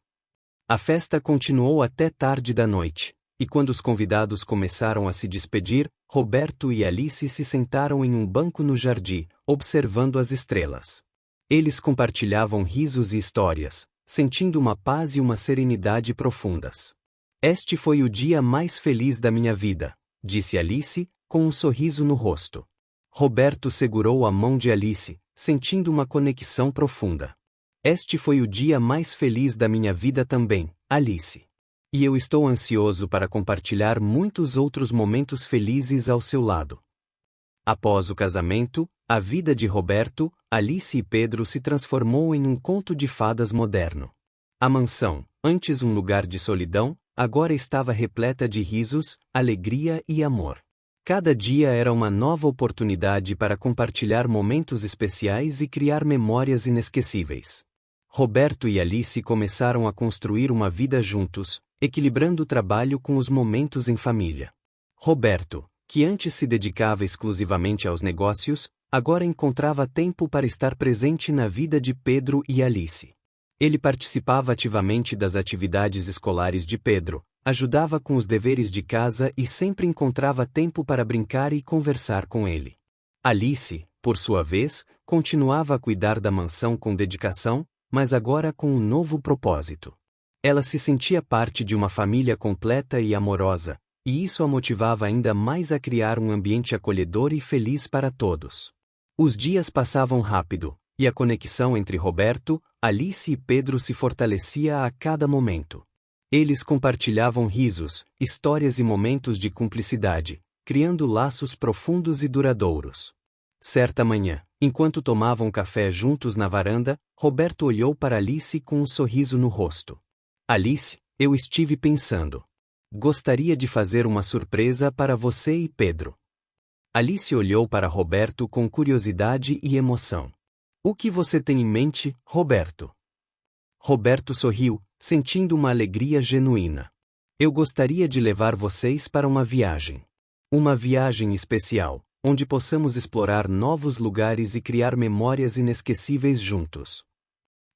A festa continuou até tarde da noite, e quando os convidados começaram a se despedir, Roberto e Alice se sentaram em um banco no jardim, observando as estrelas. Eles compartilhavam risos e histórias, sentindo uma paz e uma serenidade profundas. Este foi o dia mais feliz da minha vida, disse Alice, com um sorriso no rosto. Roberto segurou a mão de Alice, sentindo uma conexão profunda. Este foi o dia mais feliz da minha vida também, Alice. E eu estou ansioso para compartilhar muitos outros momentos felizes ao seu lado. Após o casamento, a vida de Roberto, Alice e Pedro se transformou em um conto de fadas moderno. A mansão, antes um lugar de solidão, agora estava repleta de risos, alegria e amor. Cada dia era uma nova oportunidade para compartilhar momentos especiais e criar memórias inesquecíveis. Roberto e Alice começaram a construir uma vida juntos, equilibrando o trabalho com os momentos em família. Roberto, que antes se dedicava exclusivamente aos negócios, agora encontrava tempo para estar presente na vida de Pedro e Alice. Ele participava ativamente das atividades escolares de Pedro, ajudava com os deveres de casa e sempre encontrava tempo para brincar e conversar com ele. Alice, por sua vez, continuava a cuidar da mansão com dedicação, mas agora com um novo propósito. Ela se sentia parte de uma família completa e amorosa, e isso a motivava ainda mais a criar um ambiente acolhedor e feliz para todos. Os dias passavam rápido, e a conexão entre Roberto, Alice e Pedro se fortalecia a cada momento. Eles compartilhavam risos, histórias e momentos de cumplicidade, criando laços profundos e duradouros. Certa manhã, enquanto tomavam café juntos na varanda, Roberto olhou para Alice com um sorriso no rosto. Alice, eu estive pensando. Gostaria de fazer uma surpresa para você e Pedro. Alice olhou para Roberto com curiosidade e emoção. O que você tem em mente, Roberto? Roberto sorriu, sentindo uma alegria genuína. Eu gostaria de levar vocês para uma viagem. Uma viagem especial, onde possamos explorar novos lugares e criar memórias inesquecíveis juntos.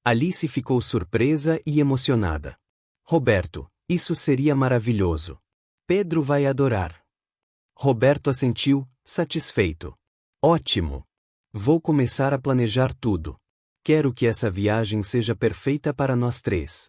Alice ficou surpresa e emocionada. Roberto, isso seria maravilhoso. Pedro vai adorar. Roberto assentiu, satisfeito. Ótimo! Vou começar a planejar tudo. Quero que essa viagem seja perfeita para nós três.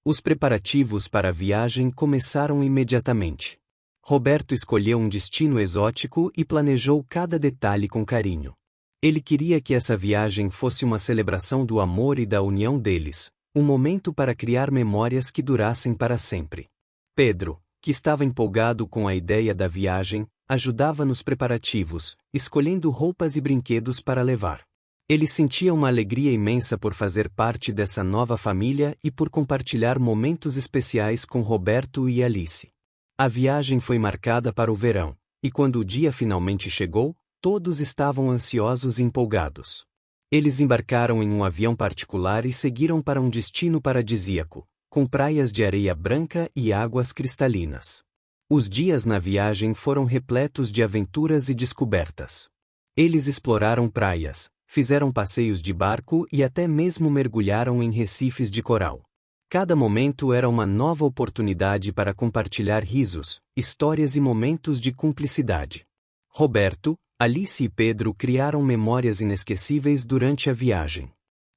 Os preparativos para a viagem começaram imediatamente. Roberto escolheu um destino exótico e planejou cada detalhe com carinho. Ele queria que essa viagem fosse uma celebração do amor e da união deles, um momento para criar memórias que durassem para sempre. Pedro, que estava empolgado com a ideia da viagem, ajudava nos preparativos, escolhendo roupas e brinquedos para levar. Ele sentia uma alegria imensa por fazer parte dessa nova família e por compartilhar momentos especiais com Roberto e Alice. A viagem foi marcada para o verão, e quando o dia finalmente chegou, todos estavam ansiosos e empolgados. Eles embarcaram em um avião particular e seguiram para um destino paradisíaco, com praias de areia branca e águas cristalinas. Os dias na viagem foram repletos de aventuras e descobertas. Eles exploraram praias, fizeram passeios de barco e até mesmo mergulharam em recifes de coral. Cada momento era uma nova oportunidade para compartilhar risos, histórias e momentos de cumplicidade. Roberto, Alice e Pedro criaram memórias inesquecíveis durante a viagem.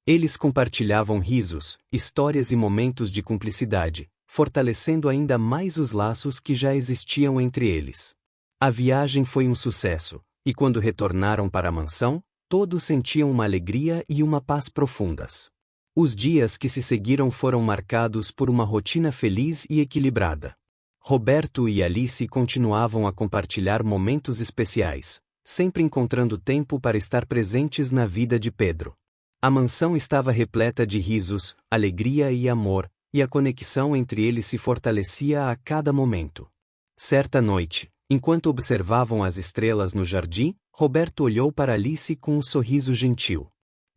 Eles compartilhavam risos, histórias e momentos de cumplicidade, fortalecendo ainda mais os laços que já existiam entre eles. A viagem foi um sucesso, e quando retornaram para a mansão, todos sentiam uma alegria e uma paz profundas. Os dias que se seguiram foram marcados por uma rotina feliz e equilibrada. Roberto e Alice continuavam a compartilhar momentos especiais, sempre encontrando tempo para estar presentes na vida de Pedro. A mansão estava repleta de risos, alegria e amor, e a conexão entre eles se fortalecia a cada momento. Certa noite, enquanto observavam as estrelas no jardim, Roberto olhou para Alice com um sorriso gentil.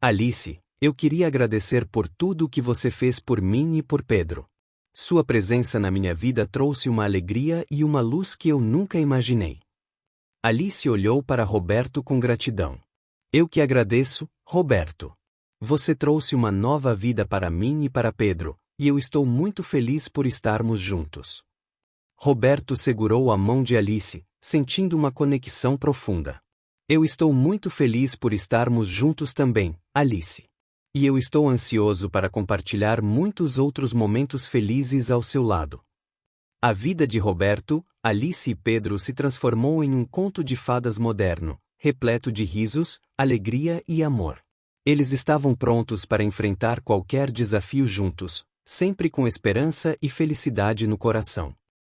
Alice, eu queria agradecer por tudo o que você fez por mim e por Pedro. Sua presença na minha vida trouxe uma alegria e uma luz que eu nunca imaginei. Alice olhou para Roberto com gratidão. Eu que agradeço, Roberto. Você trouxe uma nova vida para mim e para Pedro, e eu estou muito feliz por estarmos juntos. Roberto segurou a mão de Alice, sentindo uma conexão profunda. Eu estou muito feliz por estarmos juntos também, Alice. E eu estou ansioso para compartilhar muitos outros momentos felizes ao seu lado. A vida de Roberto, Alice e Pedro se transformou em um conto de fadas moderno, repleto de risos, alegria e amor. Eles estavam prontos para enfrentar qualquer desafio juntos, sempre com esperança e felicidade no coração.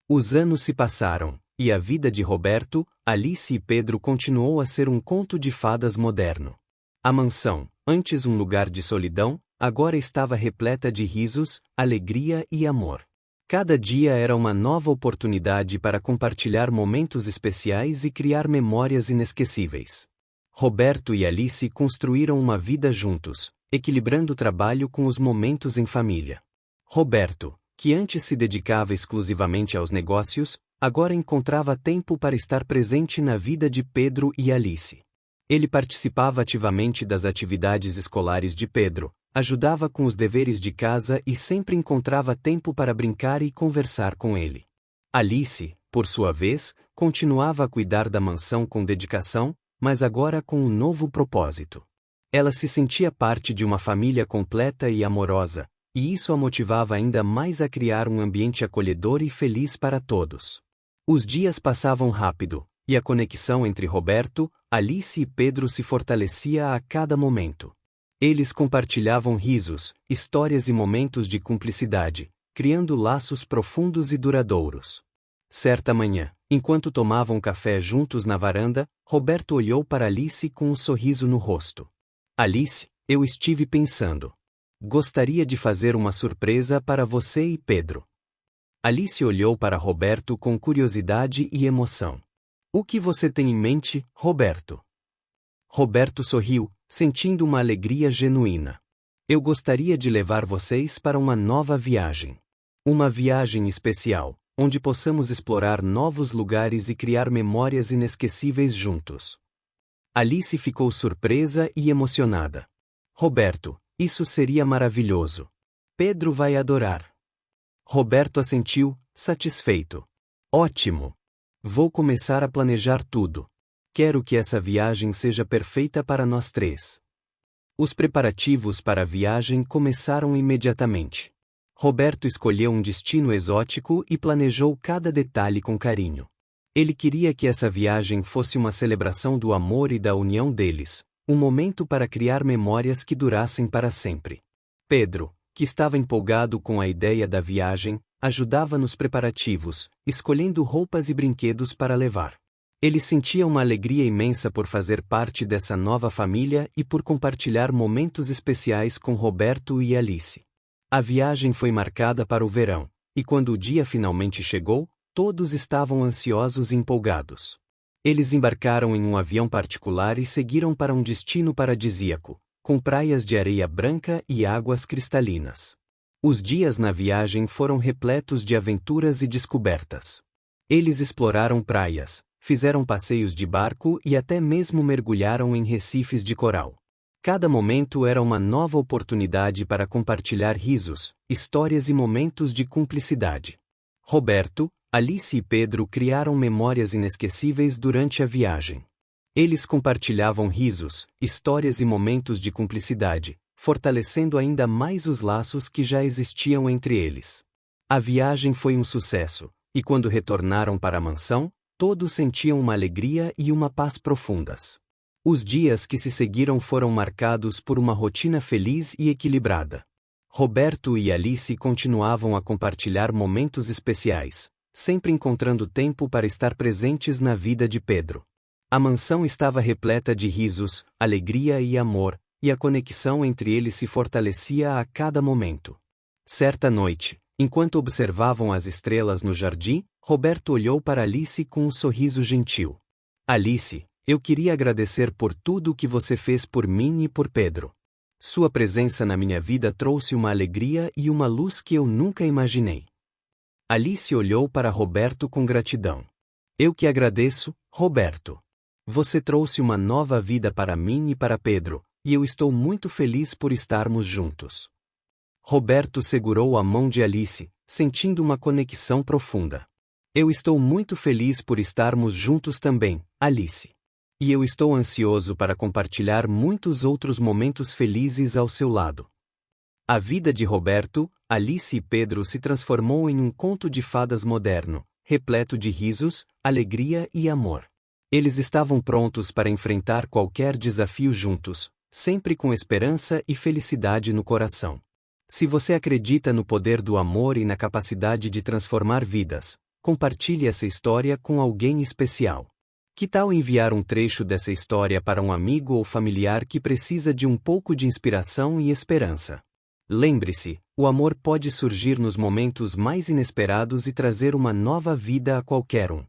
Os anos se passaram, e a vida de Roberto, Alice e Pedro continuou a ser um conto de fadas moderno. A mansão, antes um lugar de solidão, agora estava repleta de risos, alegria e amor. Cada dia era uma nova oportunidade para compartilhar momentos especiais e criar memórias inesquecíveis. Roberto e Alice construíram uma vida juntos, equilibrando o trabalho com os momentos em família. Roberto, que antes se dedicava exclusivamente aos negócios, agora encontrava tempo para estar presente na vida de Pedro e Alice. Ele participava ativamente das atividades escolares de Pedro, ajudava com os deveres de casa e sempre encontrava tempo para brincar e conversar com ele. Alice, por sua vez, continuava a cuidar da mansão com dedicação, mas agora com um novo propósito. Ela se sentia parte de uma família completa e amorosa, e isso a motivava ainda mais a criar um ambiente acolhedor e feliz para todos. Os dias passavam rápido, e a conexão entre Roberto, Alice e Pedro se fortalecia a cada momento. Eles compartilhavam risos, histórias e momentos de cumplicidade, criando laços profundos e duradouros. Certa manhã, enquanto tomavam café juntos na varanda, Roberto olhou para Alice com um sorriso no rosto. Alice, eu estive pensando. Gostaria de fazer uma surpresa para você e Pedro. Alice olhou para Roberto com curiosidade e emoção. O que você tem em mente, Roberto? Roberto sorriu, sentindo uma alegria genuína. Eu gostaria de levar vocês para uma nova viagem. Uma viagem especial, onde possamos explorar novos lugares e criar memórias inesquecíveis juntos. Alice ficou surpresa e emocionada. Roberto, isso seria maravilhoso. Pedro vai adorar. Roberto assentiu, satisfeito. Ótimo! Vou começar a planejar tudo. Quero que essa viagem seja perfeita para nós três. Os preparativos para a viagem começaram imediatamente. Roberto escolheu um destino exótico e planejou cada detalhe com carinho. Ele queria que essa viagem fosse uma celebração do amor e da união deles, um momento para criar memórias que durassem para sempre. Pedro, que estava empolgado com a ideia da viagem, ajudava nos preparativos, escolhendo roupas e brinquedos para levar. Ele sentia uma alegria imensa por fazer parte dessa nova família e por compartilhar momentos especiais com Roberto e Alice. A viagem foi marcada para o verão, e quando o dia finalmente chegou, todos estavam ansiosos e empolgados. Eles embarcaram em um avião particular e seguiram para um destino paradisíaco, com praias de areia branca e águas cristalinas. Os dias na viagem foram repletos de aventuras e descobertas. Eles exploraram praias, fizeram passeios de barco e até mesmo mergulharam em recifes de coral. Cada momento era uma nova oportunidade para compartilhar risos, histórias e momentos de cumplicidade. Roberto, Alice e Pedro criaram memórias inesquecíveis durante a viagem. Eles compartilhavam risos, histórias e momentos de cumplicidade, fortalecendo ainda mais os laços que já existiam entre eles. A viagem foi um sucesso, e quando retornaram para a mansão, todos sentiam uma alegria e uma paz profundas. Os dias que se seguiram foram marcados por uma rotina feliz e equilibrada. Roberto e Alice continuavam a compartilhar momentos especiais, sempre encontrando tempo para estar presentes na vida de Pedro. A mansão estava repleta de risos, alegria e amor, e a conexão entre eles se fortalecia a cada momento. Certa noite, enquanto observavam as estrelas no jardim, Roberto olhou para Alice com um sorriso gentil. Alice, eu queria agradecer por tudo o que você fez por mim e por Pedro. Sua presença na minha vida trouxe uma alegria e uma luz que eu nunca imaginei. Alice olhou para Roberto com gratidão. Eu que agradeço, Roberto. Você trouxe uma nova vida para mim e para Pedro, e eu estou muito feliz por estarmos juntos. Roberto segurou a mão de Alice, sentindo uma conexão profunda. Eu estou muito feliz por estarmos juntos também, Alice. E eu estou ansioso para compartilhar muitos outros momentos felizes ao seu lado. A vida de Roberto, Alice e Pedro se transformou em um conto de fadas moderno, repleto de risos, alegria e amor. Eles estavam prontos para enfrentar qualquer desafio juntos, sempre com esperança e felicidade no coração. Se você acredita no poder do amor e na capacidade de transformar vidas, compartilhe essa história com alguém especial. Que tal enviar um trecho dessa história para um amigo ou familiar que precisa de um pouco de inspiração e esperança? Lembre-se, o amor pode surgir nos momentos mais inesperados e trazer uma nova vida a qualquer um.